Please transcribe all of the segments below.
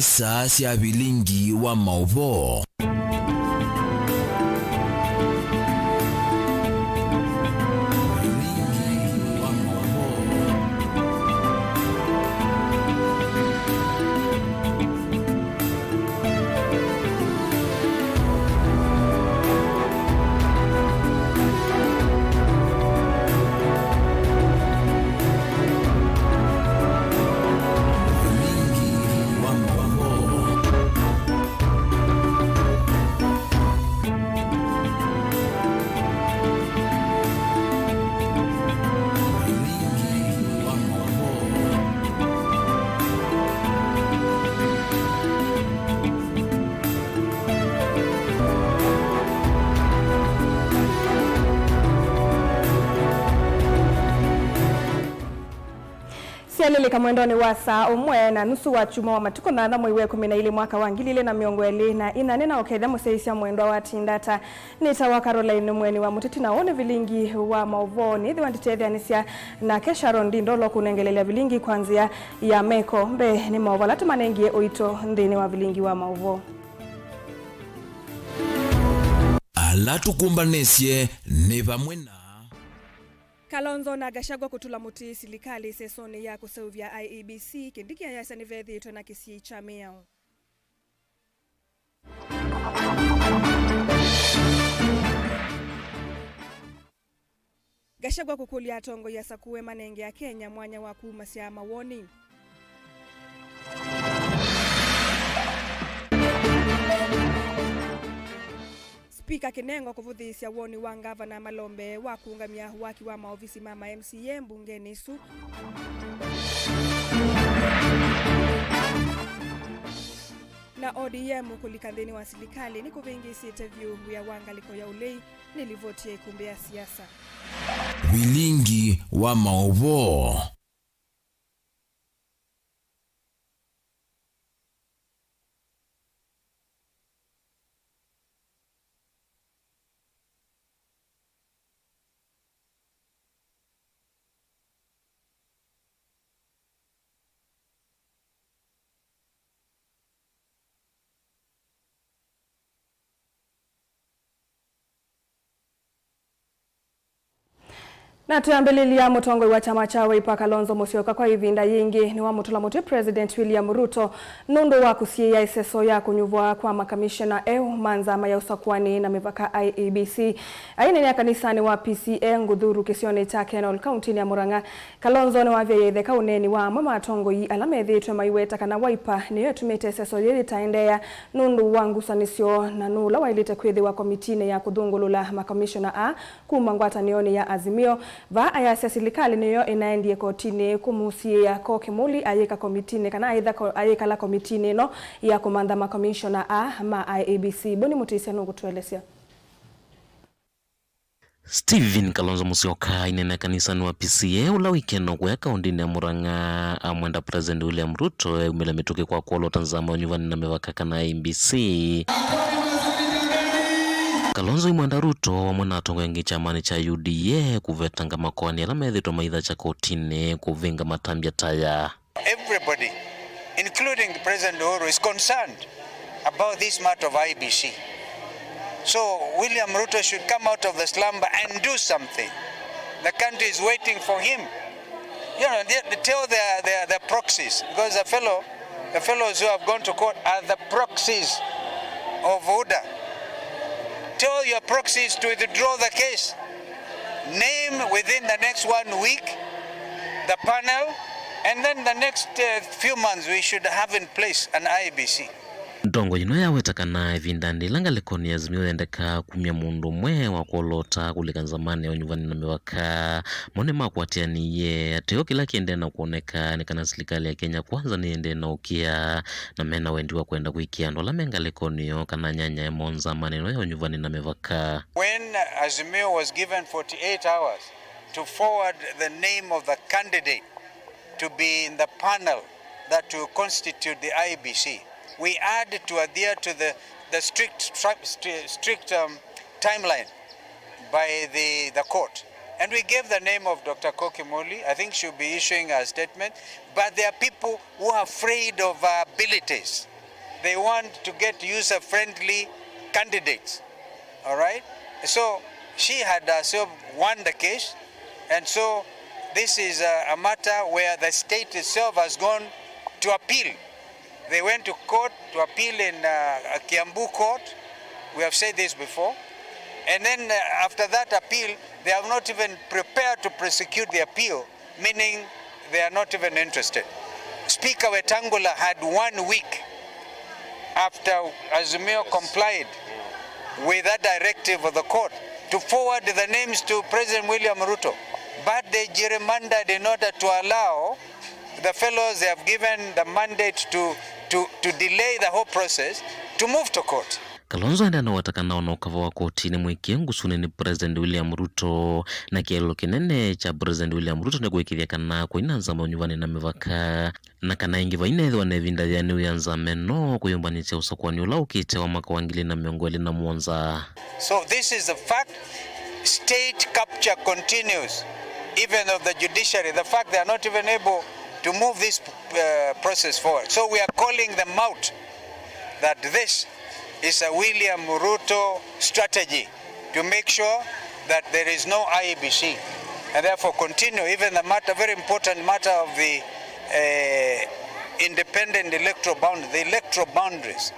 Nisa cia bilingi wa mauvo. Sialilika mwendoni wa saa umwe na nusu wa chuma wa matuko na adha mwiwe 12 mwaka wa 2024 na oketha museisya mwendo wa tindata nitawa Caroline mweni wa mutiti na one vilingi wa mauvoni thiwanditethyanisya na Kesharon Ndindolo kunengelelea vilingi kwanzia ya meko mbe ni mauvo latumanengie oito ndini wa vilingi wa mauvo alatukumbanesye ni vamwena Kalonzo na Gachagua kutula muti silikali sesoni ya kuseuvya IEBC kindikia ya sanivethi itona kisi cha miao. Gachagua kukulia tongo ya sakuwe manenge ya Kenya mwanya wa kuumasya mawoni. Spika Kinengo kuvuthisya woni wa Gavana Malombe wa kuungamia waki wa maofisi mama MCA mbungeni su. Na ODM kulikandhini wa silikali ni kuvingisi interview ya wangaliko ya ulei nilivotie kumbea siasa. Vilingi wa mauvo. Na tuambelilia mutongo wa chama cha Wiper Kalonzo Musyoka kwa ivinda yingi ni wa mutula muti President William Ruto nundu wa kusiya iseso ya kunyuvwa kwa makamishna manzama ya usakwani na mivaka IEBC aine ya kanisani wa PCA Ngudhuru kisione cha Kenol County ya Murang'a. Kalonzo ni wavya yethe kauneni wa mama tongo yi alamethitwe maiweta kana Wiper ni yetumite iseso yiri taendea nundu wa ngusanisyo na nula wailite kwithi wa komitine ya kuthungulula makamishna kuma ngwatanioni ya Azimio va ayasya silikali niyo inaendie kotini kumusia ko Kimuli ayeka komitine kana aidha ayeka la komitine no ya komanda ma commissioner ma IEBC boni mutisia no kutuelesea. Stephen Kalonzo Musyoka inena kanisani wa PCA ula weekend kwa kaundini ya Murang'a amwenda President William Ruto umele mituke kwa kuolo Tanzania nyuvani na mevaka kana IEBC. Kalonzo imwenda Ruto wamwena atongo yangi chamani cha UDA kuvetanga makoani alamethito maitha cha kotini kuvinga matambia taya. Everybody, including the President Uhuru, is concerned about this matter of IEBC. So William Ruto should come out of the slumber and do something. The country is waiting for him. You know, they tell their proxies, because the fellows who have gone to court are the proxies of UDA. Tell your proxies to withdraw the case. Name within the next 1 week the panel, and then the next few months we should have in place an IEBC. Ndongo yino yawetakana vindandi langalekoni ya Azimio yendeka kumia mundu mwe wa kuolota kulika zamani ya nyuvani na mewaka mwone makuatia niye ateo kila kiende na kuoneka nikana silikali ya Kenya kwanza niende na ukia na mena wendiwa kuenda kuikia ndola mengalekoni yo kana nyanya ya monza maneno ya nyuvani na mewaka. When Azimio was given 48 hours to forward the name of the candidate to be in the panel that will constitute the IEBC, we had to adhere to the strict timeline by the court. And we gave the name of Dr. Kokimoli. I think she'll be issuing a statement. But there are people who are afraid of abilities. they want to get user-friendly candidates, all right? So she had herself won the case, and so this is a matter where the state itself has gone to appeal. They went to court to appeal in Kiambu court. We have said this before. And then after that appeal, they have not even prepared to prosecute the appeal, meaning they are not even interested. Speaker Wetangula had 1 week after Azimio complied with that directive of the court to forward the names to President William Ruto. But they gerrymandered in order to allow the fellows they have given the mandate to delay the whole process to move to court. Kalonzo enda watakana ona ukava wa koti ni mwikie ngusuni ni President William Ruto na kielo kinene cha President William Ruto ni kuikithia kana kuinanza maunyuvani na mivaka na kana ingi vaine wane vinda yani uyanza meno kuyumbanicha usakuwani ula ukite wa maka wangili na miongweli na muonza. So this is the fact. State capture continues even of the judiciary. The fact they are not even able to move this process forward. So we are calling them out that this is a William Ruto strategy to make sure that there is no IEBC, and therefore continue even the matter, very important matter of the independent electoral boundaries.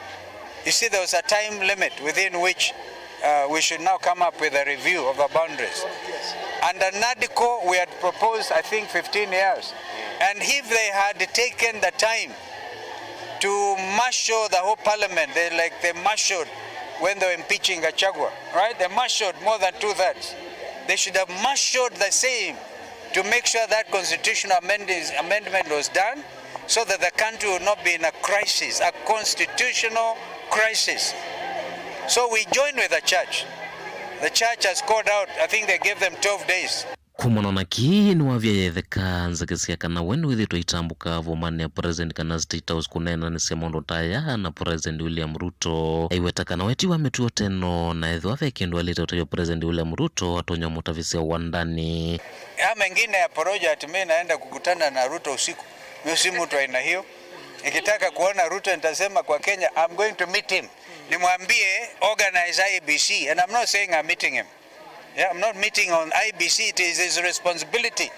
You see, there was a time limit within which we should now come up with a review of the boundaries. Under NADCO, we had proposed, I think, 15 years. And if they had taken the time to marshal the whole parliament, they marshaled when they were impeaching Gachagua, right? They marshaled more than 2/3. They should have marshaled the same to make sure that constitutional amendment was done so that the country would not be in a crisis, a constitutional crisis. So we join with the church. The church has called out, I think they gave them 12 days. Kumonona ki ni wavya yetheka nzakisia kana wenu withi tuitambuka vomane ya President kana State House kunena ni semondo taya na President William Ruto aiweta kana weti wa metuo teno na edhu wafya kindu walita utayo President William Ruto atonyo mutavisia wandani ya mengine ya poroja atime naenda kukutana na Ruto usiku mimi si mtu aina hiyo nikitaka kuona Ruto nitasema kwa Kenya I'm going to meet him nimwambie organize IEBC, and I'm not saying I'm meeting him. Yeah, I'm not meeting on IEBC, it is his responsibility.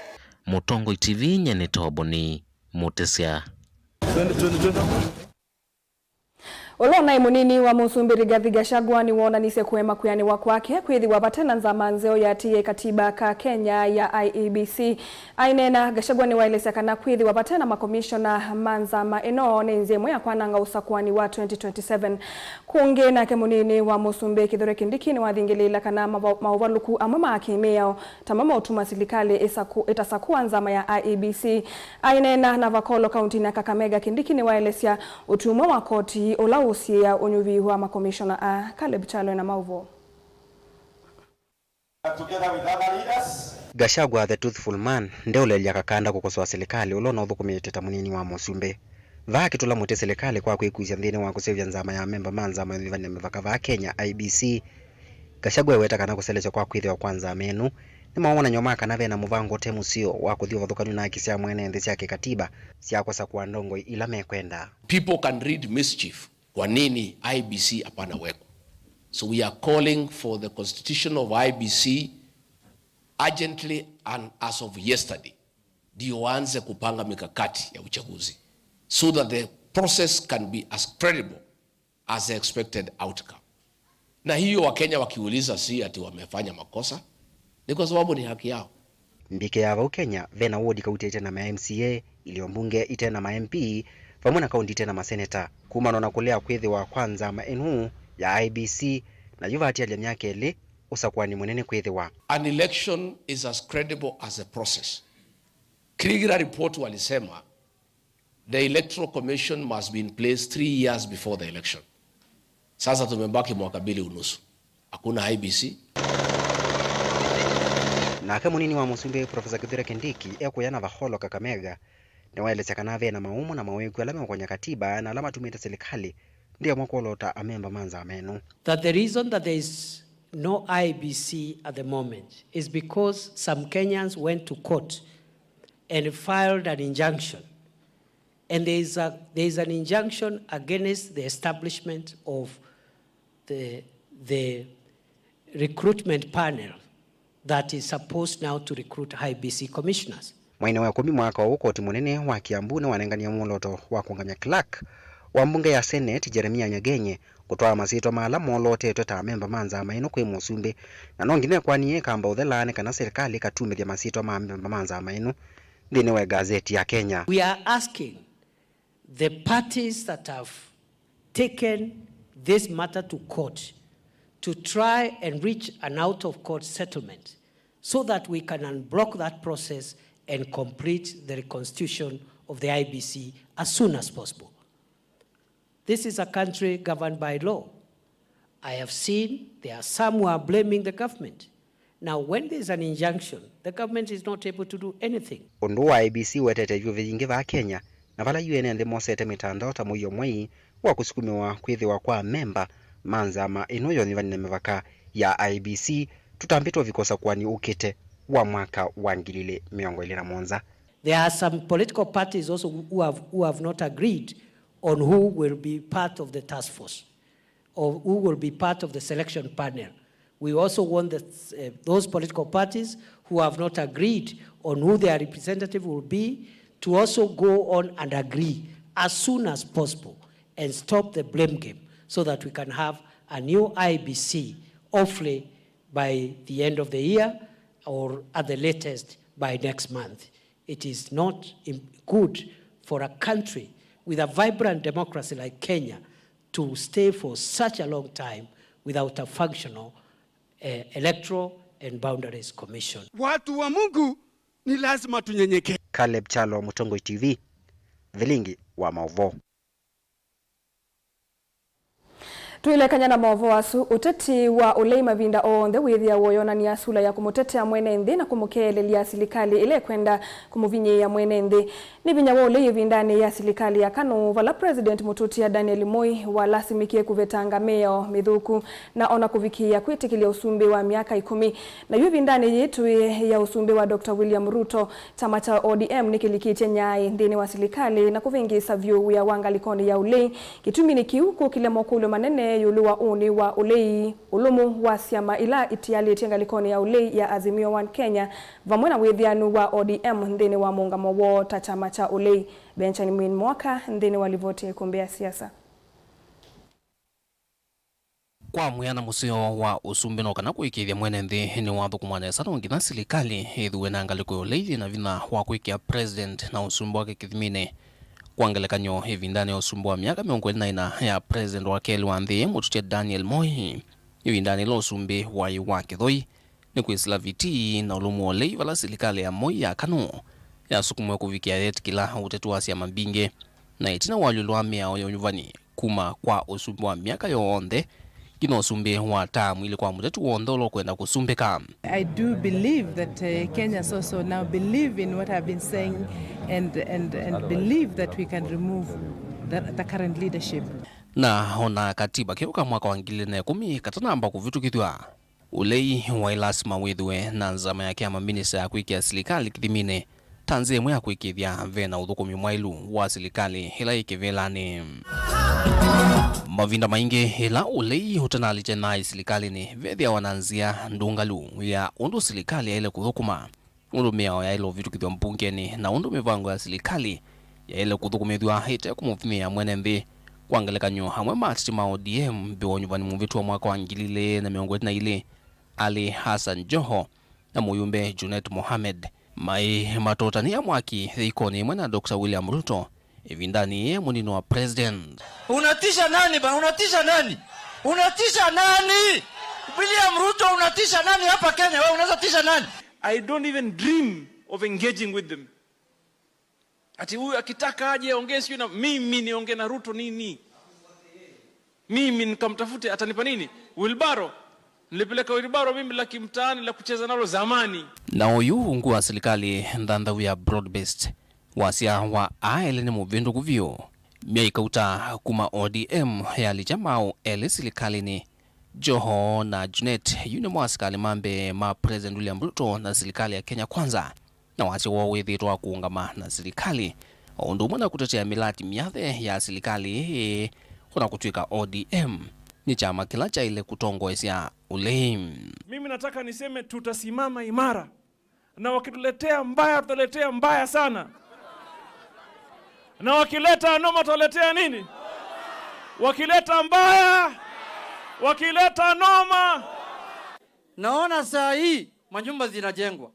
Mutongo TV nyene toboni mutesia. Olona imunini wa Musumbi Rigathi Gachagua ni wonanise kuema kuyani wakwake kwithi wabatena nzama nzeo ya tiye katiba ka Kenya ya IEBC. Ainena Gachagua ni waeleza kana kwithi wabatena makomishona manzama eno nenzemo ya kwananga usakuwani wa 2027. Kunge na kemunini wa Musumbi Kithure Kindiki ni wathingilila kana mauvaluku amama akimeo tamama utuma silikali itasakuwa nzama ya IEBC. Ainena na Vakolo County na Kakamega Kindiki ni waelezea utumwa wa koti ola usia unyuvi wa makomishona a Caleb Chalo na Mauvo. Gachagua the truthful man ndeule yakakanda kukosoa serikali ulona uthukumite munini wa Musumbi vaki tula muti serikali kwa kwikuizia nthini wa kusevya nzama ya member manza mavivane mivaka va Kenya IEBC. Gachagua weta kana kuselecho kwa kwithia kwanza menu ni maona nyoma kana vena muvango temu sio wa kuthio vathukanu na kisia mwene nthi cia kikatiba cia kosa kwa ndongo ila mekwenda. People can read mischief. Kwa nini IEBC hapana weko? So we are calling for the constitution of IEBC urgently and as of yesterday. Ndio waanze kupanga mikakati ya uchaguzi so that the process can be as credible as the expected outcome. Na hiyo Wakenya wakiuliza si ati wamefanya makosa, ni kwa sababu ni haki yao. Mbike ya Kenya vena wodi kauti tena ma MCA iliyombunge itena ma MP famuna kaunti tena ma senator kumano na kulea kwithi wa kwanza ma NU ya IEBC na yuvati ya myake ile usakwani munene kwithi wa. An election is as credible as a process. Kriegler report walisema the electoral commission must be in place 3 years before the election. Sasa tumebaki mwaka 2.5. Hakuna IEBC. Na kama munini wa Musumbi Professor Kithure Kindiki ekuyana Vakolo Kakamega ni waeleza kana vena maumu na maweku alama kwa katiba na alama tumita serikali ndio mwakolota amemba manza amenu. That the reason that there is no IEBC at the moment is because some Kenyans went to court and filed an injunction and there is an injunction against the establishment of the recruitment panel that is supposed now to recruit IEBC commissioners. Mwaine wa 10 mwaka wa ukoti munene wa Kiambu na wanengania muloto wa kungamya Clark wa mbunge ya Senate Jeremiah Nyagenye kutoa masito mala molote ta memba manza maino kwe musumbe na nongine kwani kamba uthelane kana serikali katumithia masito ma memba manza maino ndine wa gazeti ya Kenya. We are asking the parties that have taken this matter to court to try and reach an out-of-court settlement so that we can unblock that process and complete the reconstitution of the IEBC as soon as possible. This is a country governed by law. I have seen there are some who are blaming the government. Now, when there is an injunction, the government is not able to do anything. Undu wa IEBC wetete yu vingi va Kenya na vala UN ndi mosete mitandao ta muyo mwei wa kusukumiwa kwithiwa kwa memba manza ma inoyo ni vanine mevaka ya IEBC tutambitwa vikosa kwani ukite wa mwaka wa 2021. There are some political parties also who have not agreed on who will be part of the task force or who will be part of the selection panel. We also want those political parties who have not agreed on who their representative will be to also go on and agree as soon as possible and stop the blame game so that we can have a new IEBC, hopefully by the end of the year or at the latest by next month. It is not good for a country with a vibrant democracy like Kenya to stay for such a long time without a functional electoral and boundaries commission. Watu wa Mungu ni lazima tunyenyekee. Caleb Chalo, Mutongo TV, Vilingi wa Maovo. Tuilekanya na maovo asu uteti wa ulei mavinda onthe withia woyona ni asula ya kumutetea mwene nthi na kumukelelia silikali ile kwenda kumuvinyia mwene nthi ni vinya wa ulei vindani ya silikali ya Kanu vala President Mututia Daniel Moi walasimikie kuvetanga meo mithuku na ona kuvikia kwitikilia usumbi wa miaka 10 na yu vindani yitu ya usumbi wa Dr. William Ruto chama cha ODM nikilikiche nyai ndini wa silikali na kuvingisa vyu ya wangalikoni ya ulei kitumi ni kiuku kile mokulu manene yuluwa uni wa ulei ulumu wa siama ila itiali tengalikoni ya ulei ya Azimio One Kenya vamwena withianu wa ODM ndini wa muungamo wo ta chama cha ulei Benjamin Mwaka ndini walivoti kumbea siasa kwa muyana musio wa usumbi no kana kuikithia mwene nthi ni wathu kumwana sana ngina silikali ithuwe na ngaliko ulei na vina wa kuikia president na usumbi wake kithimine kwangelekanyo ivindani ya usumbu wa miaka 29 ya president wa Keli wa nthi Mututia Daniel Moi ivindani lo usumbi wa iwake thoi ni kwisila viti na ulumu olei vala silikali ya Moi ya Kanu ya sukumwe kuvikia yeti kila utetu wa siama mbinge na itina walulua miao ya unyuvani kuma kwa usumbi wa miaka yoonde kino usumbi wa tamu ili kwa mutetu uondolo kwenda kusumbeka. I do believe that Kenyans also now believe in what I've been saying and believe that we can remove the current leadership. Na ona katiba kiuka mwaka wa 2010 katanamba kuvitukithwa ulei wa ilasima withwe na nzama ya kiama minisa ya kuikia silikali kithimine tanzemwe ya kuikithia vena uthukumi mwailu wa silikali hila ikivelani. Mavinda maingi hila ulei utanali jenai silikali ni vethia wananzia ndungalu ya undu silikali ya ile kuthukuma undu miao ya ilo vitu kithwa mpungeni na undu mivango ya silikali ya ile kuthukumithwa hite kumuvimia mwene nthi kwangelekanyo hamwe matiti ma ODM biwonyuvani muvitu wa mwaka wa 2022 Ali Hassan Joho na muyumbe Junet Mohamed mai matotani ya mwaki ikoni mwena Dr. William Ruto ivindani ye munino wa president. Unatisha nani ba? Unatisha nani? Unatisha nani? William Ruto unatisha nani hapa Kenya? Wewe unaweza tisha nani? I don't even dream of engaging with them. Ati huyu akitaka aje ongee sio na mimi niongee na Ruto nini? Mimi nikamtafute atanipa nini? Wilbaro. Nilipeleka Wilbaro mimi la kimtaani la kucheza nalo zamani. Na uyu ungu wa silikali ndandhawu ya broad-based wasia wa aelene muvindu kuvyo miaikauta kuma ODM ya lijamao ele silikali ni Joho na Junet yune mwasikali mambe ma President William Ruto na silikali ya Kenya Kwanza na wasi wawithitwa kuungama na silikali undumwe na kutetea milati myathe ya serikali kuna kutwika ODM ni chama kila cha ile kutongoesya ule. Mimi nataka niseme tutasimama imara, na wakituletea mbaya tutaletea mbaya sana, na wakileta noma tutaletea nini? Wakileta mbaya, wakileta noma. Naona saa hii manyumba zinajengwa,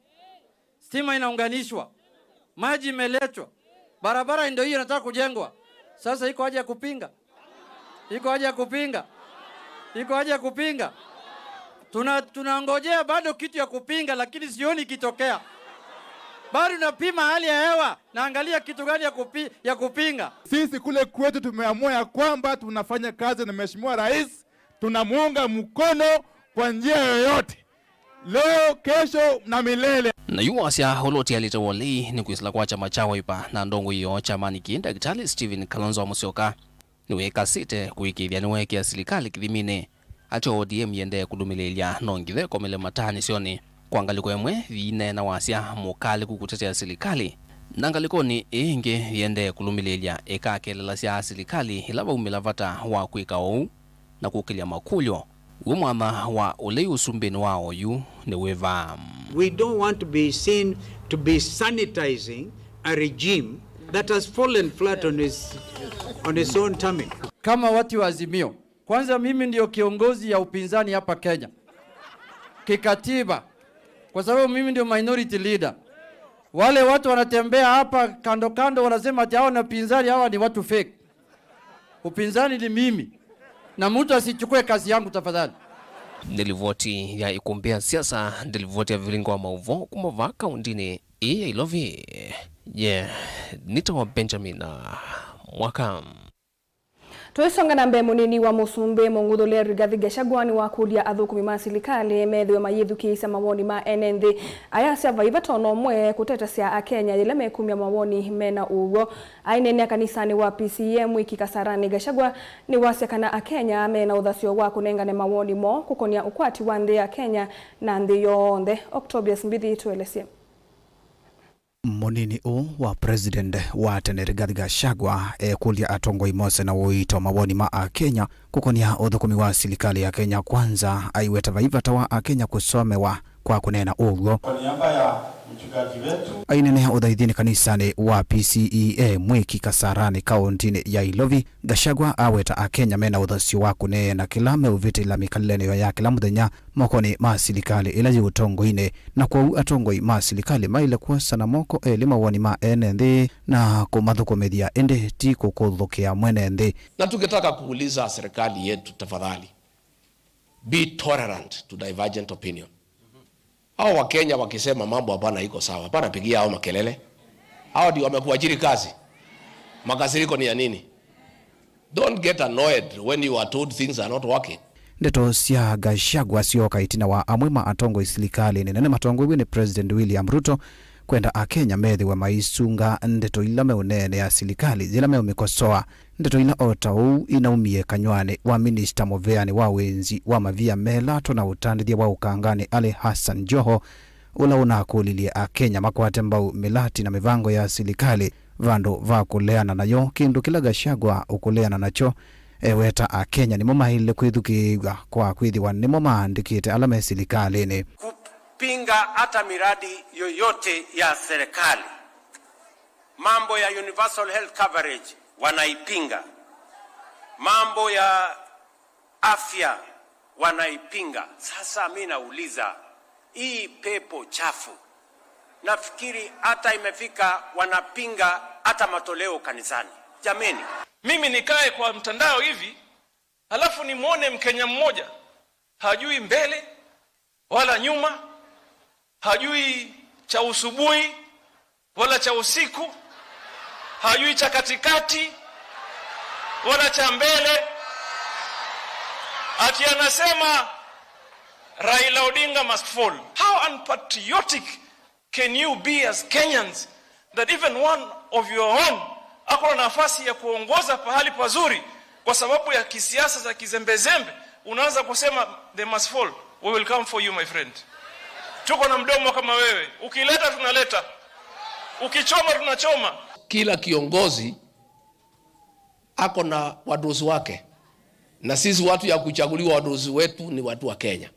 stima inaunganishwa, maji imeletwa, barabara ndio hiyo inataka kujengwa. Sasa iko haja ya kupinga? Iko haja ya kupinga? Iko haja ya kupinga? Tunangojea bado kitu ya kupinga, lakini sioni kitokea. Bado napima hali ya hewa, naangalia kitu gani ya kupinga. Sisi kule kwetu tumeamua ya kwamba tunafanya kazi na Mheshimiwa Rais, tunamuunga mkono kwa njia yoyote, leo, kesho na milele. Na yuwasya holoti alitawali ni kuisla kwa chama cha Wiper na ndongo hiyo chamani kinda Daktari Stephen Kalonzo Musyoka niweka site kuikithia niweke serikali kithimine acho ODM yende kudumilelia nongithe komele matani sioni kwangaliko emwe thine na wasya mukali kukutetea serikali nangaliko ni inge yende kulumilelia ekakelela sya serikali ilava umilavata wa kuika ou na kukilia makulyo umwana wa ule usumbeni wao yu ni weva. We don't want to be seen to be sanitizing a regime that has fallen flat on its own tummy. Kama watu wa Azimio, kwanza mimi ndio kiongozi ya upinzani hapa Kenya kikatiba, kwa sababu mimi ndio minority leader. Wale watu wanatembea hapa kando kando wanasema ati hao na upinzani, hawa ni watu fake. Upinzani ni mimi, na mtu asichukue kazi yangu tafadhali. Nilivoti ya ikumbia siasa, nilivoti ya vilingo wa mauvo kumova kaundini iya Ilovi. Nitawa Benjamin Mwaka. Tuisonga na mbe munini wa Musumbe Mongudole Rigathi Gachagua ni wakulia athukumi ma serikali methiwe mayithukiisa mawoni ma NND ayasya vaiva tono mwe kutetesya akenya ile mekumya mawoni mena ugo ainene kanisani wa PCM wiki Kasarani. Gachagua ni wasekana akenya mena uthasyo wa kunengane mawoni mo kukonia ukwati wa nthi ya Kenya na nthi yonthe. Octobius Mbithi tuelesye. Munini wa president wa tene Rigathi Gachagua kulia atongoi mose na uito mawoni ma Kenya kukonia uthukumi wa serikali ya Kenya kwanza aiweta vaivata wa Kenya kusomewa kwa kunena ugo. Kwa niaba ya mchungaji wetu ainene uthaithini kanisani wa PCEA mwiki Kasarani kauntini ya Ilovi. Gachagua aweta Akenya mena uthasyo wa kunena kila meuviti la mikalene ya kila muthenya mokoni ma serikali ila yutongoine na kwa atongoi ma serikali maile kuasa na moko elima woni ma NND na kumathukumithia ende ti kukuthukia mwene nthi. Na tungetaka kuuliza serikali yetu tafadhali, be tolerant to divergent opinion. Hao wa Kenya wakisema mambo hapana iko sawa, hapana pigia hao makelele. Hao ndio wamekuajiri kazi. Makasiriko ni ya nini? Don't get annoyed when you are told things are not working. Ndeto sia Gachagua sioka itina wa amwema atongo serikali nene matongo ni President William Ruto kwenda Akenya methiwe maisunga ndeto ila meunene ya serikali zila meumikosoa ndeto ila otau inaumie kanywani wa Minister Muveani wa wenzi wa mavia melato na utandithia wa ukangani Ali Hassan Joho ula unakulilie Akenya makwate mbau milati na mivango ya serikali vandu va kuleana nayo kindu kila Gachagua ukuleana nacho weta Akenya ni mumahile kwithukiwa kwa kwithiwa ni mumaandikite alama ya serikali ni kupinga hata miradi yoyote ya serikali. Mambo ya universal health coverage wanaipinga, mambo ya afya wanaipinga. Sasa mimi nauliza, hii pepo chafu nafikiri hata imefika wanapinga hata matoleo kanisani. Jameni, mimi nikae kwa mtandao hivi halafu nimuone Mkenya mmoja hajui mbele wala nyuma, hajui cha usubuhi wala cha usiku, hajui cha katikati wala cha mbele, ati anasema Raila Odinga must fall. How unpatriotic can you be as Kenyans that even one of your own ako na nafasi ya kuongoza pahali pazuri kwa sababu ya kisiasa za kizembezembe unaanza kusema they must fall? We will come for you my friend. Tuko na mdomo kama wewe, ukileta tunaleta, ukichoma tunachoma. kila kiongozi ako na wadosi wake, na sisi watu ya kuchaguliwa wadosi wetu ni watu wa Kenya.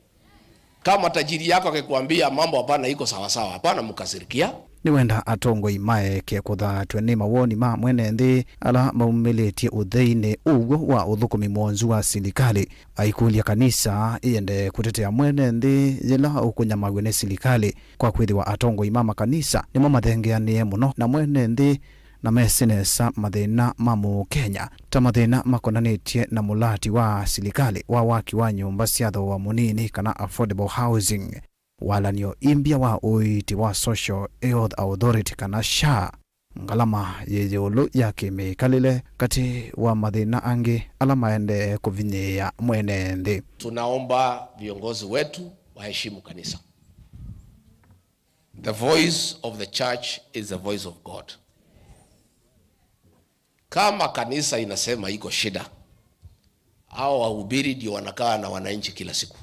Kama tajiri yako akikwambia mambo hapana iko sawa sawa, hapana mkasirikia. Ni wenda atongo imae kia kuthatwe ni mawoni ma mwene nthi ala maumilitie uthaini uguo wa uthukumi mwonzu wa silikali. Aikulia kanisa iende kutetea mwene nthi yila ukunyamagwe ni silikali kwa kwithiwa atongo imama kanisa nimo mathengeanie muno na mwene nthi na mesinesa mathina mamu Kenya ta mathina makonanitie na mulati wa silikali wa waki wa nyumba cia thogora munini kana affordable housing. Walanio imbia wa uiti wa Social Health Authority kana SHA ngalama yeyolo yake mekalile kati wa mathina angi alama ende kuvinyia mwene nthi. Tunaomba viongozi wetu waheshimu kanisa. The voice of the church is the voice of God. Kama kanisa inasema iko shida, hao wahubiri ndio wanakaa na wananchi kila siku.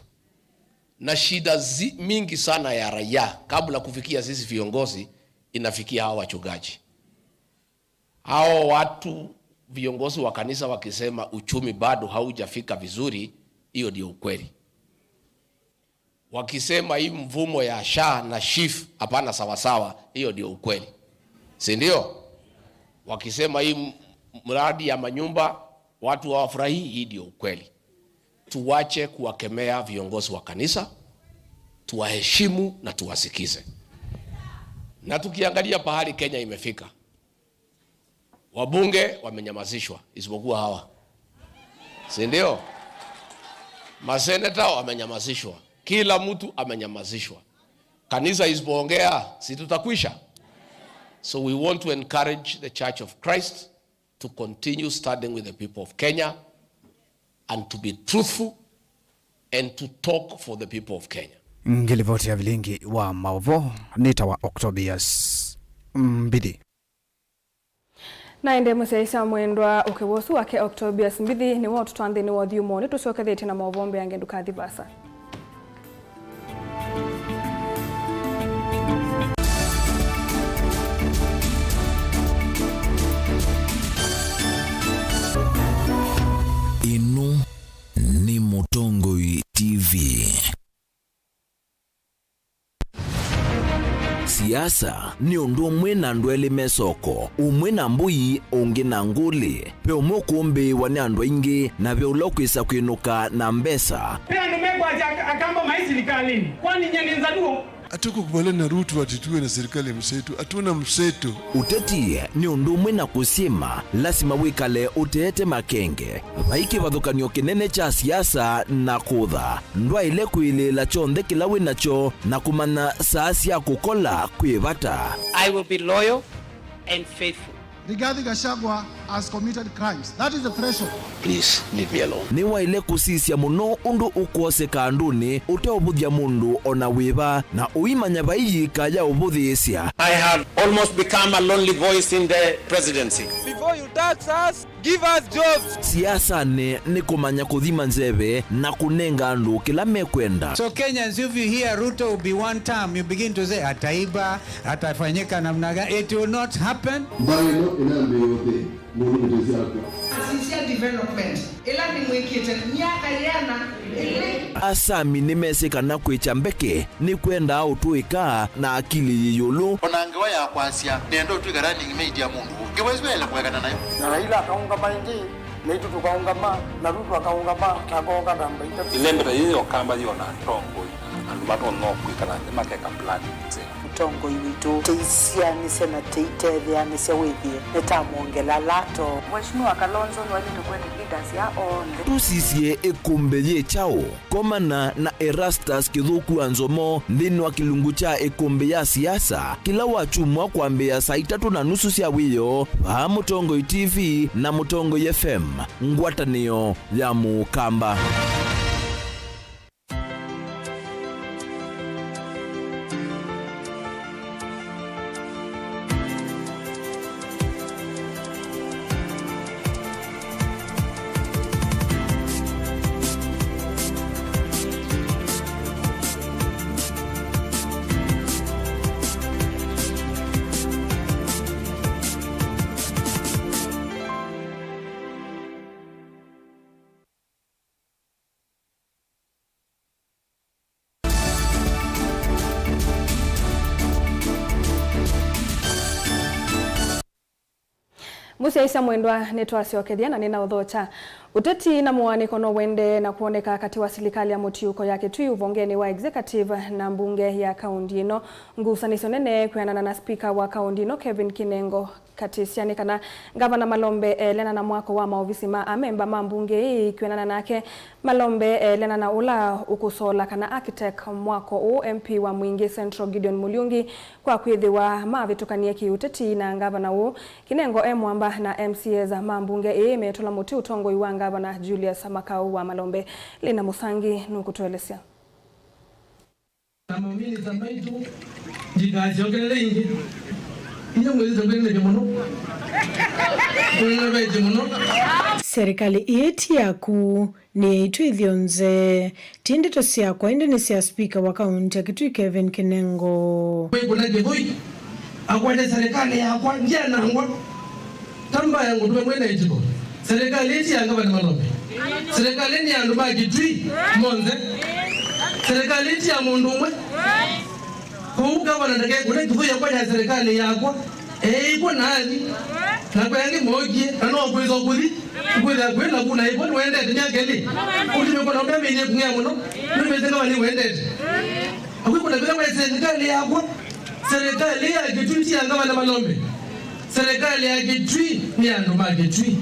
Na shida mingi sana ya raia kabla kufikia sisi viongozi inafikia hao wachungaji. Hao watu viongozi wa kanisa wakisema uchumi bado haujafika vizuri, hiyo ndio ukweli. Wakisema hii mvumo ya SHA na SHIF hapana sawa sawa, hiyo ndio ukweli. Si ndio? Wakisema hii mradi ya manyumba watu hawafurahi, hii ndio ukweli. Tuwache kuwakemea viongozi wa kanisa, tuwaheshimu na tuwasikize. Na tukiangalia pahali Kenya imefika, wabunge wamenyamazishwa isipokuwa hawa. Si ndio? Maseneta wamenyamazishwa. Kila mtu amenyamazishwa. Kanisa isipoongea si tutakwisha. So we want to encourage the Church of Christ to continue standing with the people of Kenya and to be truthful and to talk for the people of Kenya. Ngilivoti ya vilingi wa maovo nita wa Octobius Mbidi. Naende museisa mwendwa ukewosu wake Octobius Mbidi ni watu tuandhi ni wadhiumoni tusiokethete na maovombe yange ndukathi basa. Inu ni Mutongoi TV. Siasa ni undu umwe na ndwele mesoko, umwe na mbui ungi na nguli, pe umwe kumbi wani andu ingi na pe ulokwisa kwinuka na mbesa. Pe andu mekwa akamba maisilikalini, kwani nyeninza duo? Atuko kubale na Ruto atituwe na serikali msetu, atuna msetu. Uteti ni undu umwe na kusima, lasima wikale utete makenge. Vaiki vadhukanyo kinene cha siasa na kutha. Ndwa ile kuili la chonde kila winacho na kumana saasi ya kukola kuivata. I will be loyal and faithful. Rigathi Gachagua has committed crimes. That is the threshold. Please leave me alone. Ni waile kusisia muno undu ukose kanduni uteobuthia mundu ona wiva na uimanya vai kaya ubuthiisia. I have almost become a lonely voice in the presidency. Before you tax us, give us jobs. Siasa ni kumanya kuthima nzeve na kunenga andu kila mekwenda. So Kenyans, if you hear Ruto will be one term, you begin to say ataiba, atafanyika namna gani. It will not happen. Sincere development. Ela ni mwekete miaka yana Asami nimeseka na kwecha mbeke ni kwenda autuika na akili yiyulu. Onangewa ya kwasia nendo tuigarani media mundu. Gewezwele kwegana nayo. Na Raila akaunga maingi, Naitu tukaunga ma, na Ruto akaunga ma, na konga namba ita. Ilembere hiyo kamba hiyo na tongo. Andu bado no kwikana ndemake ka plan. Tongo iwitu teisia ni sena teitethia ni sewithie netamuongela lato Mheshimiwa Kalonzo ni wale tukwenda leaders ya onde tusisie ekumbe ye chao komana na Erastus Kithuku Anzomo ndini wa kilungu cha ekumbe ya siasa kila wachumwa kwambia saa 3:30 cia wiyo pa Mutongoi TV na Mutongoi FM ngwatanio ya Mukamba. Musaisa mwendwa netwasiokethia na nina uthocha uteti na muaniko no wende na kuoneka kati wa serikali ya mutiuko yake Kitui uvongeni wa executive na mbunge ya kaunti ino ngusaniso nene kwenana na speaker wa kaunti ino Kevin Kinengo katisiani kana gavana Malombe lena na mwako wa maofisi ma amemba mambunge kwenana nake Malombe lena na ula ukusola kana architect mwako MP wa Mwingi Central Gideon Mulyungi kwa kwithiwa mavitukanie kiuteti na gavana u Kinengo mwamba na MCA za mambunge metola muti utongo iwa gavana Julius Makau wa Malombe. Lina Musangi nukutuelezea. Serikali eti yaku ni itwithionze tindeto cia kwa indi ni cia speaker wa kaunti ya Kitui Kevin Kinengo. Kuna githui akwende serikali yakwa njia nangwa tamba yangu tumemwenda itiko. Serikali eti ya gavana Malombe. Serikali ni ya nduba Kitui Monze. Serikali eti ya mundu umwe. Gavana ndake kuna githui ya serikali yakwa iko nani na kwa yangi mogie na no kwezo kuli kwenda kwenda kuna ipo wende nyakeli ulimeko na mbele yenye kungia muno nimezeka wali wende akiko na kwa serikali yakwa serikali ya Kitui ya gavana Malombe serikali ya Kitui ni anduma Kitui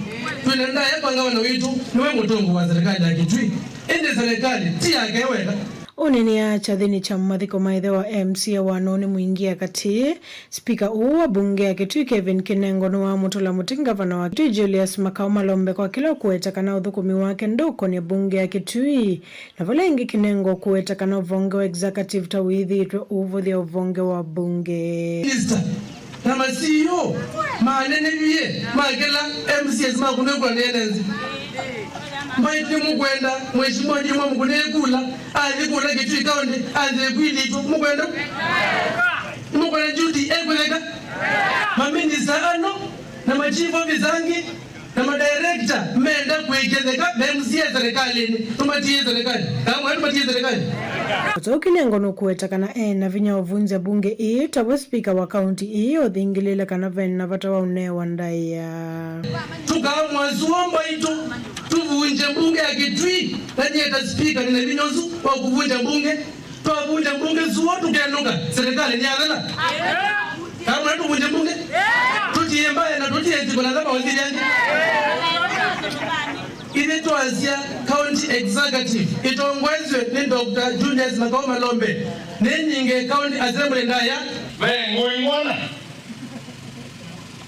tunaenda hapa gavana wetu niwe mutongo wa serikali ya Kitui ende serikali tia keweka Uneni ya chathini cha mathiko maithe wa MCA wa Noni Mwingi kati speaker wa bunge ya Kitui Kevin Kinengo no wa mutola mutinga gavana wa Kitui Julius Makau Malombe kwa kila kueta kana uthukumi wake ndoko ni bunge ya Kitui na vile ingi Kinengo kueta kana uvonge wa executive tawithi uvuthi uvonge wa bunge na masiyo manene biye magela MCS makunekwa nenenzi maiti mukwenda mheshimiwa jimwa mkunekula alikula Kitui kaunti azekwilito mukwenda mukwenda juti ekweleka maminisa ano na machief offisangi na madirector menda kuikezeka MCA serikalini tumatie serikali kama tumatie serikali Kutoka Kinengo no kueta kana na vinya ovunze bunge tawe speaker wa county othingilile kana vena vata wa une wandaya tukamwa zuomba ito tuvunje bunge ya Kitui na nyeta speaker ni vinyozu wa kuvunja bunge tuvunja bunge zuo tukenuka serikali ni adala kama tuvunje bunge tutie mbaya na tutie ziko na zama waziri yangu ile tuanzia county executive itongozwe ni Dr. Julius Makau Malombe nenyinge county assembly ndaya ngoingona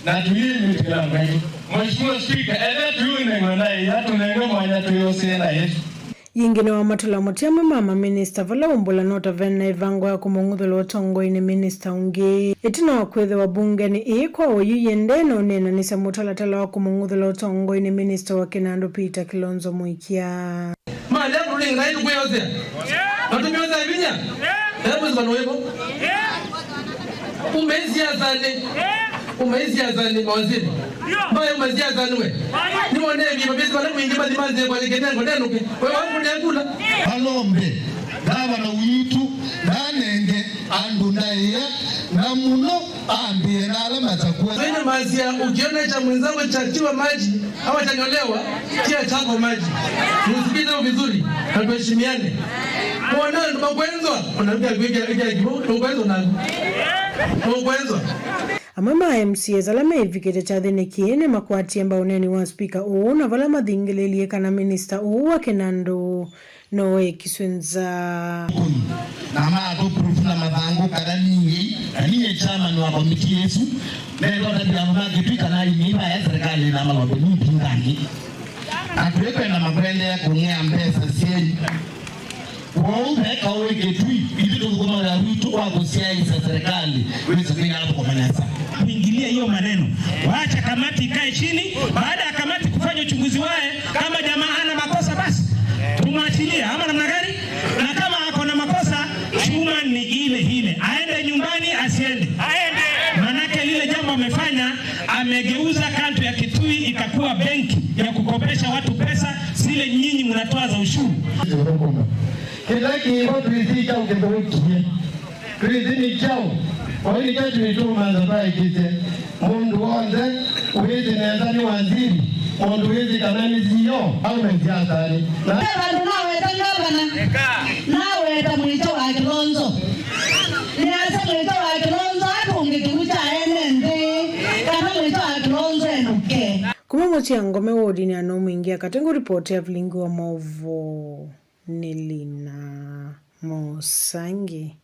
na tuini mtilangai mheshimiwa speaker tuini ngona ya tunengo mwanya tuyose na yesu yingine wa matula motiama mama minister vala umbula nota vena ivango ya kumungudhulu otongo ini minister ungi itina wakwethe wa bunge ni kwa oyu yende na unena nisa mutalatala wa kumungudhulu otongo ini minister wa Kinandu Peter Kilonzo Muikia mali ya kulinga itu kuyozea natumioza ibinya hebu zibanoyebo umezia zani mawaziri mbaya umezia zani we ni mwanevi mabisi wale mwingi mazimanze kwa likenengo nenuke wewe wangu nekula Malombe gavana witu nanenge andu naye na muno ambie na alama takuwa zene mazia ukiona cha mwenzako chatiwa maji ama chanyolewa tia chako maji msikize vizuri na tuheshimiane mwana ndo makwenzo unarudia kuiga kibo makwenzo na makwenzo Amama MCA zalame ivikete chathini kiene makwati amba uneni wa speaker na vala mathingililie kana minister wa Kinandu Noe Kiswenza na mato proof na mathango kada ningi aliye chairman wa committee yesu leo tabia mama Kitui kana imiba ya serikali na Malombe ni pingani atuwekwe na mabrende ya kuongea mbesa sie Waume kawe Kitui ili tukoma ya vitu wa kusiaisa serikali wewe sio hapo kwa manasa kuingilia hiyo maneno waacha kamati ikae chini baada ya kamati kufanya uchunguzi wao kama jamaa ana makosa basi tumwachilie ama namna gani na kama ako na makosa chuma ni ile aende nyumbani asiende manake lile jambo amefanya amegeuza kanto ya Kitui ikakuwa benki ya kukopesha watu pesa zile nyinyi mnatoa za ushuru kila kitu tulisika ukimboki tulisini chao Oili kati vituma zabai kite. Mundu onde, uwezi nendani waziri. Mundu uwezi kanani ziyo. Au menziatari. Bandu nawe tangabana. Nawe tamwito wa Kilonzo. Niasa mwito wa Kilonzo atungi kikucha enende. Kana mwito wa Kilonzo enuke. Kumamotia ngome wodi ni anomuingia katengo ripoti ya Vilingi wa Maovo Nelina Mosangi.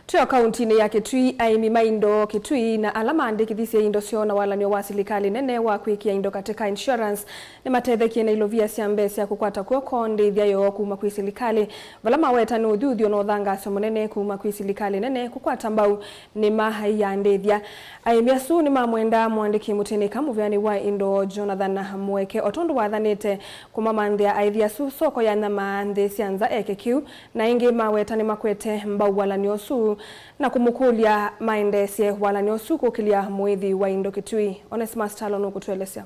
Tuyo kauntini ya Kitui aimi maindo Kitui na alama andikithisia indo sio na walanio wa serikali nene wa kuikia indo katika insurance ni matetheki na ilovia siambesi ya kukwata kuo kondi thiayo kuma kwi serikali valama weta ni uthuthio no thanga sio munene kuma kwi serikali nene kukwata mbau ni mahai ya ndethia aimi asu ni mamwenda mwandiki mutini kamuvyani wa indo Jonathan Mweke otondo wathanite kuma manthia aithia su soko ya nyama nthi cianza EKQ na ingi maweta ni makwete mbau walanio su na kumukulia maendesie walanio su kukilia mwithi wa indo Kitui. Onesimus Talo no kutuelezea.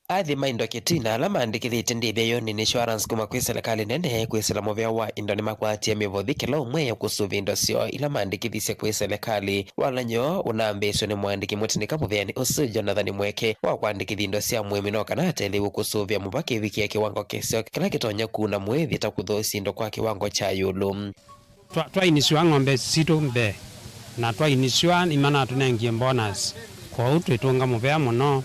Athi maindo Kitui na alama andikithite ndithia yo ni insurance kuma kwi serikali nene kwisila movya wa indo ni makwatia mivothi kila umwe ya kusuvi indo sio ila maandikithisia kwi serikali walanyo unaambisho ni mwandiki mutini kamuvyani usu Jonathan Mweke wa kuandikithia indo cia mwimi no kana ateliwe kusuvia mubaki wiki ya kiwango kisio kila kitonya kuna mwithi takuthosi indo kwa kiwango cha yulu twa inisiwa ng'ombe situ mbe na twa inisiwa imana tunengie bonus kwa utu itunga muvya muno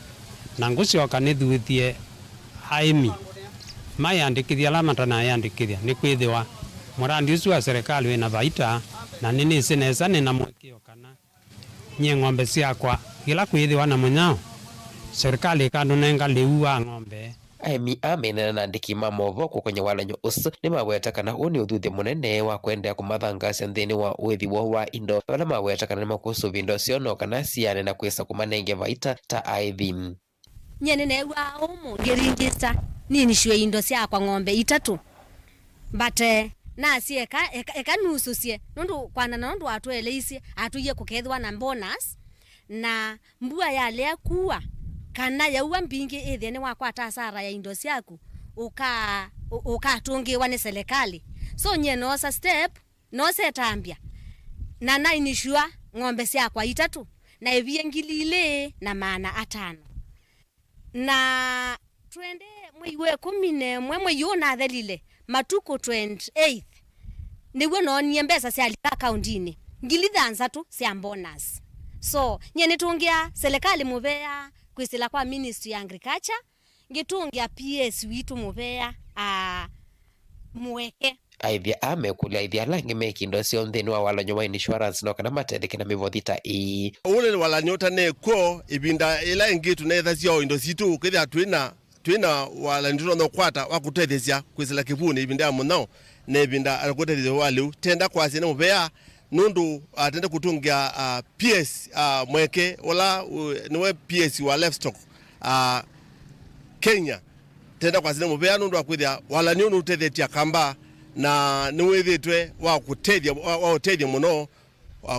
na ngucioka ni thuthie aimi mayandikithia alama tana yandikithia ni kwithiwa murandi ucio wa serikali wina vaita na nini sinesa ni na mwekio kana nye ng'ombe ciakwa gila kwithiwa na munyao serikali kanunenga liu wa ng'ombe aimi amena na andiki mamovo kwenye walanyo usu ni maweta kana uni uthuthia munene wa kuendea kumathangasya nthini wa uithi wa indo wala maweta kana ni makusuvi indo ciono kana ciane na kwisa kumanenge vaita ta aithi nyenene wa umu ngiringista nini shwe indo cia kwa ng'ombe itatu bate na sieka eka nusu sie nundu kwana nundu atweleisi atuye kukethwa na bonus na mbua yale kuwa kana yaua mbingi ithene wa kwata hasara ya indo ciaku ukatungiwa ni serikali so nyeno sa step no setambia na inishua ng'ombe ciakwa itatu na evie ngilile na maana 5 na twende mwiwe 11 mwezi yona thelile matuko 28 niwe no niembesa cia accountini ngilithanza tu cia bonus so nyene tungia serikali muvea kwisila kwa Ministry ya Agriculture ngitungia PS witu muvea Mweke aithia amekulia aithia langi meki indo cio nthini wa walanyo wa insurance no kana matetheki na mivothita ule walanyo tane ko ibinda ila ingi tunetha cio indo citu kithia twina walanyo no kwata wa kutethecia kwisila kivuni ibinda muno na ibinda akutethecia waliu tenda kwasi na muvea nundu atende kutungia PS Mweke wala niwe PS wa livestock Kenya tenda kwasi na muvea nundu akwithia walanyo no utethetia kamba na niwethitwe wa kuteithia muno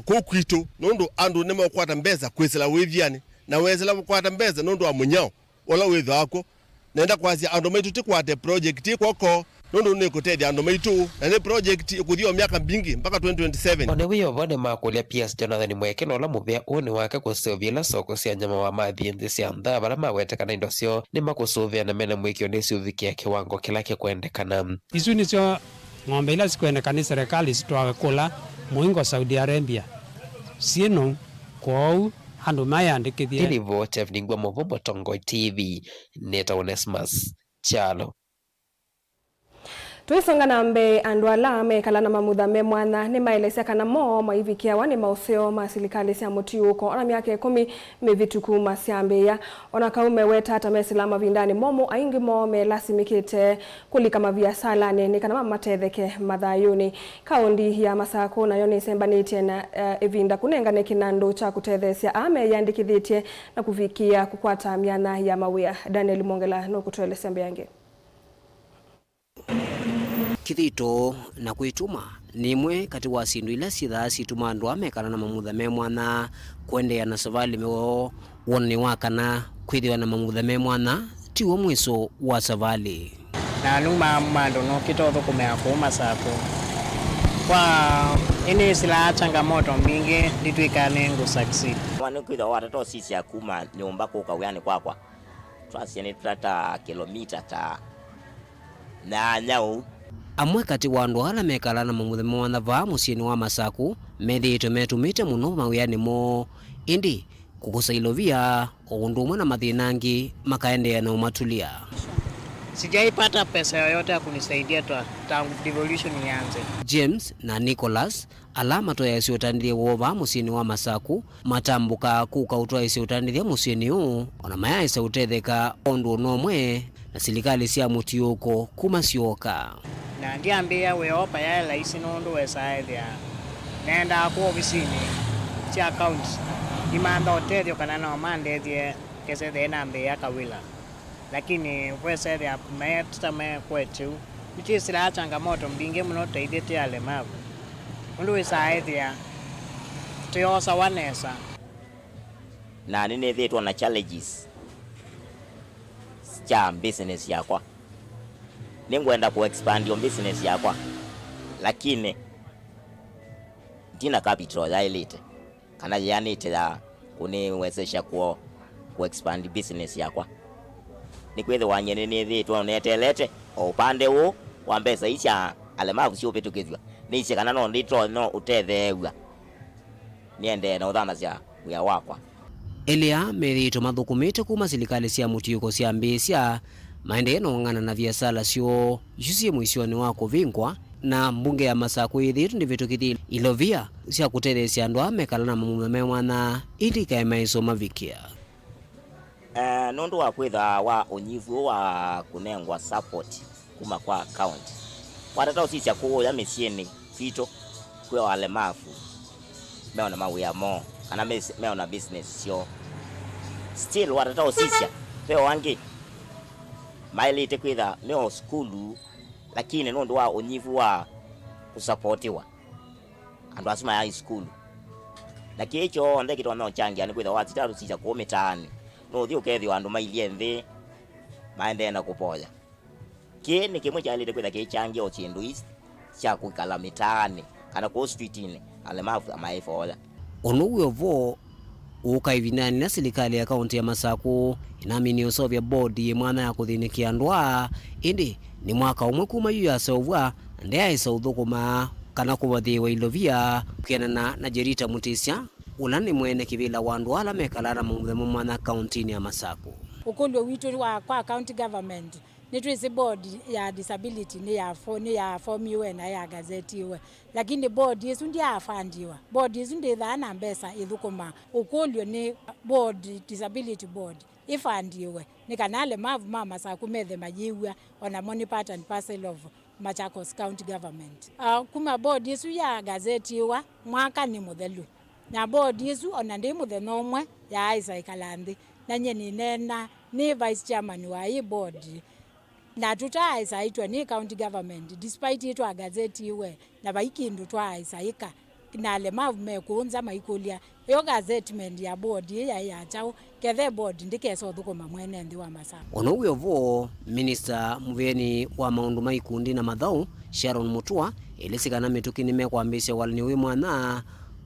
kukwitu nundu andu nimo kwata mbeza kwisila withiani na wezela kwata mbeza nundu wa munyao wala witho wako nenda kwazia andu maitu tikwate project koko nundu ni kuteithia andu maitu na ni project kuthio miaka mingi mpaka 2027 one wiyo vone makulia PS Jonathan Mweke no la muvea uni wake kusuvia soko cia nyama wa mathi nthi cia ntha bala mawetekana indo cio ni makusuvia na mena mwikio ni ciuvikia kiwango kila kikwendekana isu nicio ng'ombe ila sikwendekana serikali sitwakula muingo Saudi Arabia sieno kwau andu mayandikithia ilivo tevningwa Movo Tongoi TV neta Onesimus Chalo Tuisonga na mbe andwala mekala na mamutha me mwana ni maelesea kana mo maivikia wani mauseo ma serikali cia mutiuko ona miaka 10 mevituku masiambia ona kaume weta hata mesilama vindani momo aingi mo melasimikite kulika mabiasala nene kana matetheke mathayuni kaundi ya Masako na yoni sembanite na evinda kunengane kinando cha kutethesia ame yandikithitie na kuvikia kukwata miana ya mawia Daniel Mongela no kutuelezea mbeange kithito na kwituma ni imwe kati wa sindu ila sitha situma andu amekana na mamutha me mwana kuendea na savali meo woni wakana kwithiwa na mamutha me mwana tiwo mwiso wa savali na numa mando no kitotho kumea kuma Masako kwa ini sila changamoto mingi ndituikane ngu succeed. Wanu kuido watoto sisi ya kuma nyumba kuka uyani kwa twasiani tata kilomita ta na nyau. Amwe kati wa andu ala mekala na mamuthe mwana va musieni wa Masaku methito metumite muno mawiyani mo indi kukusa Ilovia ogundu umwe na mathinangi makaendea na umatulia. Sijaipata pesa yoyote ya kunisaidia tangu devolution ianze. James na Nicholas alama to yasi utandithia wova musieni wa Masaku matambuka kuka utwa yasi utandithia musieni huu ona maya isa utetheka ondu nomwe na silikali sia mutiuko kuma sioka. Na ndiambia weopa ya laisi nondu wesaethia nenda ku ofisini cia account imanda otethio kana no mandethie kese thena mbia kawila lakini wesaethia metame kwetu ichi sila changamoto mbingi muno teithite alemavu nondu wesaethia tiosa wanesa na nini thitwa na challenges cha business yakwa ningwenda ku expand your business yakwa lakini dina capital ya elite kana yani tela kuniwezesha ku expand business yakwa nikwethe wanyene ni thitwa netelete upande huu wa mbesa isha alemavu sio petukizwa niche kana no ndito no utethewa niende na udhana cia wia wakwa. Elia merito mathukumite kuma silikali cia mutiuko cia mbisia maendeeno ngana na biasala sio jusie mwisioni wa kuvingwa na mbunge ya Masaku ithitu ndivitukithile Ilovia cia kutethesia andu amekala na mamuthe mwana indika maiso mavikia. Nondu wa kwitha wa unyivu wa kunengwa support kuma kwa account watata usisi kuoya misieni fito kwa walemavu meona mawia mo ana meona business sio still watata usisi peo wangi mailite kwitha meo skulu lakini nondu wa unyivu wa kusupportiwa andu asoma high school lakini hicho ndeke to no changia ni kwitha watitaru sija ku mitaani no thio kethi andu mailie nthi maende na kupoya kini kimwe cha ilite kwitha kichangia o chindu is cha kukala mitaani kana ku streetini alemavu amaifoya onuwe vo ukaivinani na silikali ya kaunti ya Masaku inamini usovya board ye mwana ya kuthinikia ndwa indi ni mwaka umwe kuma yu ya sovwa ndea isa uthukuma kana kuvathiwa Ilovia kukianana na Jerita Mutisya ulani mwene kivila wandu ala mekala na mamuthe mwana kaunti ya Masaku. Ukundu witu wa kwa county government nitwisi board ya disability ni ya formiwe na ya gazeti we lakini board yesu ndi afandiwa board yesu ndi thana mbesa ithukuma ukulyo ni board disability board ifandiwe ni kanale mavu mama sa kumethe majiwa ona money part and parcel of Machakos county government kuma board yesu ya gazeti wa mwaka ni muthelu na board yesu ona ndi mutheno omwe ya Isa Ikalanthi na nyeni nena ni vice chairman wa hii board na tutaisa itwa ni county government despite itwa gazeti iwe na baikindu twaisa ika na alemavu mekunza maikulia yo gazetment ya board ya chao kethe board ndikeso thukuma mwene ndi wa Masaku. Onowe vo minister muveni wa maundu maikundi na mathau Sharon Mutua ilisikana mitukini mekwambisha walini wi mwana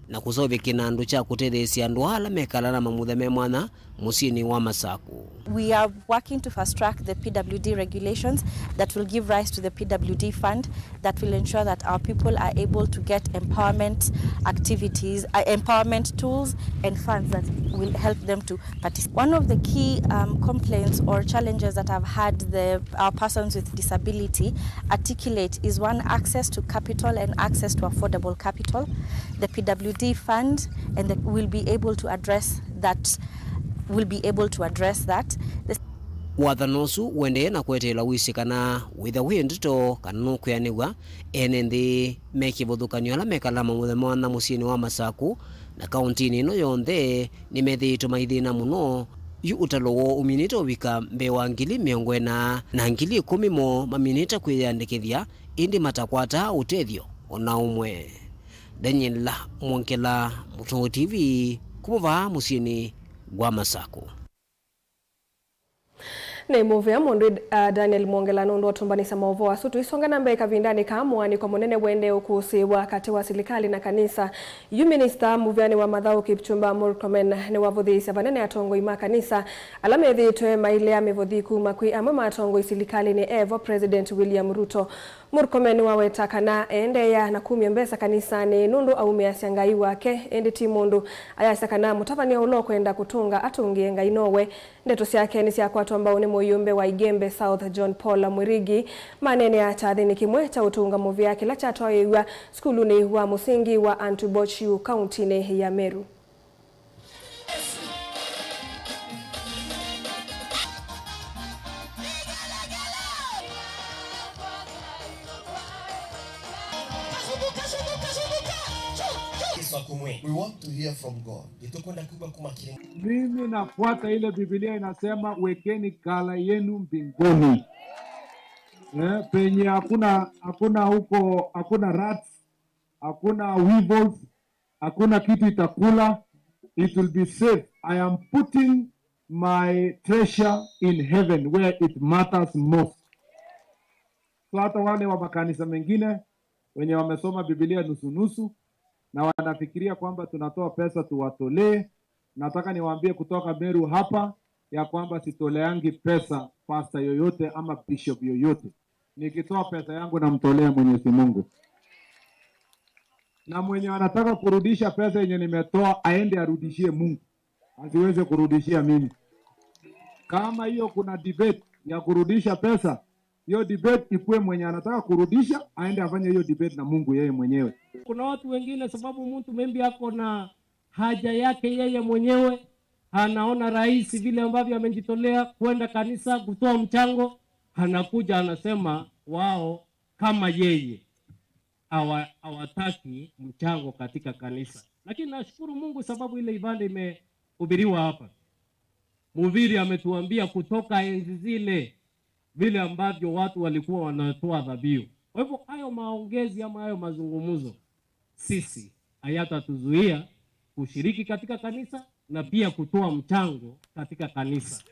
na kusobe kinandu cha kutethesia andu ala mekala na mamuthe mwana musieni wa Masaku. We are working to fast track the PWD regulations that will give rise to the PWD fund that will ensure that our people are able to get empowerment activities, empowerment tools and funds that will help them to participate. One of the key complaints or challenges that I've had our persons with disability articulate is one, access to capital and access to affordable capital. The PWD fund will be able to address that. Wathanosu wende na kwetela wisikana witha windito kana kuyaniwa ene nthi mekivuthukanio ala mekala mamuthe mwana musieni wa Masaku na kauntini ino yonthe ni methito maithina muno yu utalowo uminita ubika mbewa 20,000 na 10,000 mo maminita kwiyandikithia indi matakwata utethio ona umwe. Daniela Mwonkela, Mutongo TV, kumuva musieni wa Masaku. ne movia mundu Daniel Mwongela nundu otumbanisa maovo asutu isongana mbe kavindani kamwani kwa munene wende ukusi wakati wa serikali na kanisa. Yu minister muviani wa Mathau Kipchumba Murkomen ne wavuthi vanene atongo ima kanisa alamethi toe maile amevuthi kuma kui amema atongo isilikali ni Evo President William Ruto. Murkomen waweta kana ende ya na kumi mbesa kanisa ni nundu aume asiangai wake ende timundu ayasakana mutavania ulo kwenda kutunga atungie ngai nowe. Ndeto siake ni siya kwa tuamba une moyumbe wa Igembe South John Paul Mwirigi manene ya chathini kimwe cha utunga movie yake la chatoa yewa skuluni wa musingi wa Antubochiu County ya Meru. We want to hear from God. Mimi nafuata ile Biblia inasema wekeni kala yenu mbinguni. Penye hakuna huko, hakuna rats, hakuna weevils, hakuna kitu itakula. It will be safe. I am putting my treasure in heaven where it matters most. So hata wale wa makanisa mengine wenye wamesoma Biblia nusu na wanafikiria kwamba tunatoa pesa tuwatolee, nataka niwaambie kutoka Meru hapa ya kwamba sitoleangi pesa pastor yoyote ama bishop yoyote. Nikitoa pesa yangu namtolea Mwenyezi Mungu. Na mwenye anataka kurudisha pesa yenye nimetoa aende arudishie Mungu, asiweze kurudishia mimi. Kama hiyo kuna debate ya kurudisha pesa, hiyo debate ikuwe mwenye anataka kurudisha aende afanye hiyo debate na Mungu yeye mwenyewe. Kuna watu wengine sababu mtu membi yako na haja yake yeye mwenyewe, anaona rais vile ambavyo amejitolea kwenda kanisa kutoa mchango, anakuja anasema wao kama yeye hawataki mchango katika kanisa. Lakini nashukuru Mungu sababu ile ibada imehubiriwa hapa. Mhubiri ametuambia kutoka enzi zile vile ambavyo watu walikuwa wanatoa dhabihu. Kwa hivyo hayo maongezi ama hayo mazungumzo sisi hayatatuzuia kushiriki katika kanisa na pia kutoa mchango katika kanisa.